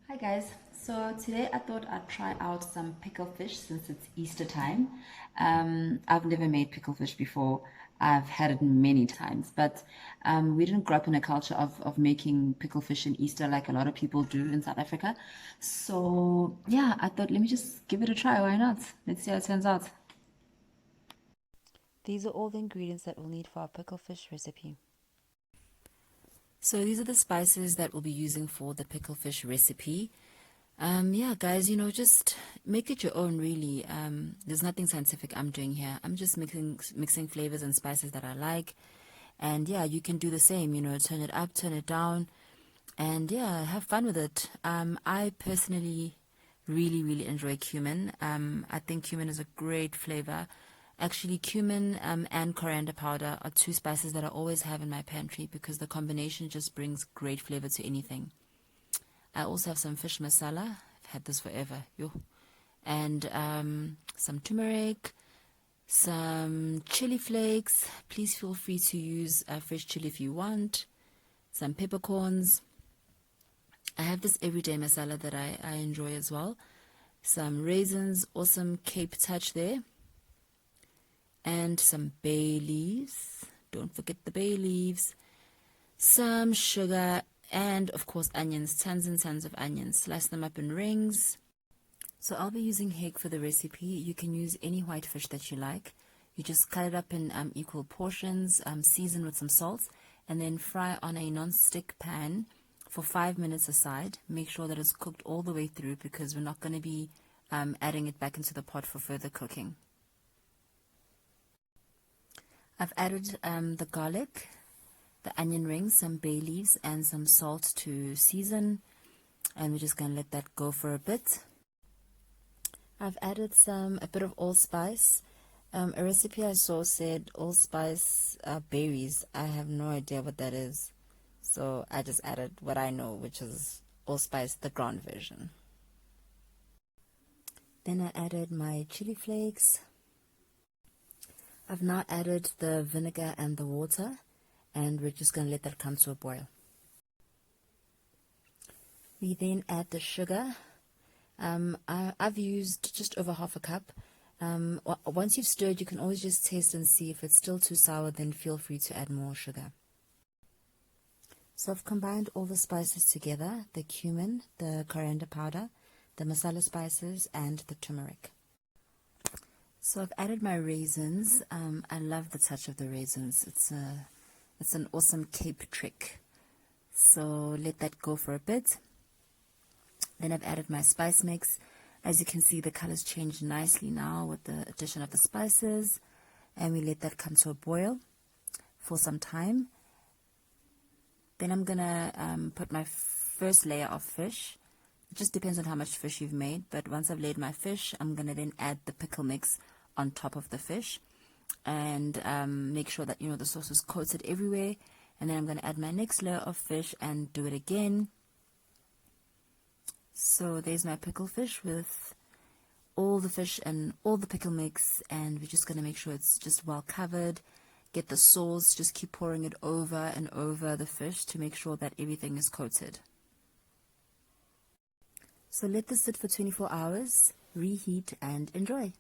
Hi guys, so today I thought I'd try out some pickle fish since it's Easter time. I've never made pickle fish before. I've had it many times, but we didn't grow up in a culture of making pickle fish in Easter like a lot of people do in South Africa. So yeah, I thought let me just give it a try. Why not? Let's see how it turns out. These are all the ingredients that we'll need for our pickle fish recipe. So these are the spices that we'll be using for the pickle fish recipe. Yeah, guys, just make it your own, really. There's nothing scientific I'm doing here. I'm just mixing flavors and spices that I like. And yeah, you can do the same, turn it up, turn it down, and yeah, have fun with it. I personally really enjoy cumin. I think cumin is a great flavor. Actually, cumin and coriander powder are two spices that I always have in my pantry because the combination just brings great flavor to anything. I also have some fish masala. I've had this forever. Yo. And some turmeric, some chili flakes. Please feel free to use fresh chili if you want. Some peppercorns. I have this everyday masala that I enjoy as well. Some raisins, awesome Cape touch there. And some bay leaves. Don't forget the bay leaves. Some sugar and of course onions, tons and tons of onions. Slice them up in rings. So I'll be using hake for the recipe. You can use any white fish that you like. You just cut it up in equal portions, season with some salt, and then fry on a non-stick pan for 5 minutes aside. Make sure that it's cooked all the way through because we're not going to be adding it back into the pot for further cooking. I've added the garlic, the onion rings, some bay leaves, and some salt to season. And we're just going to let that go for a bit. I've added a bit of allspice. A recipe I saw said allspice berries. I have no idea what that is. So I just added what I know, which is allspice, the ground version. Then I added my chili flakes. I've now added the vinegar and the water, and we're just going to let that come to a boil. We then add the sugar. I've used just over half a cup. Once you've stirred, you can always just taste and see if it's still too sour, then feel free to add more sugar. So I've combined all the spices together, the cumin, the coriander powder, the masala spices, and the turmeric. So I've added my raisins. I love the touch of the raisins. It's an awesome Cape trick. So let that go for a bit. Then I've added my spice mix. As you can see, the colors changed nicely now with the addition of the spices. And we let that come to a boil for some time. Then I'm going to put my first layer of fish. It just depends on how much fish you've made. But once I've laid my fish, I'm going to then add the pickle mix on top of the fish. And make sure that, the sauce is coated everywhere. And then I'm going to add my next layer of fish and do it again. So there's my pickle fish with all the fish and all the pickle mix, and we're just going to make sure it's just well covered. Get the sauce, just keep pouring it over and over the fish to make sure that everything is coated. So let this sit for 24 hours, reheat, and enjoy.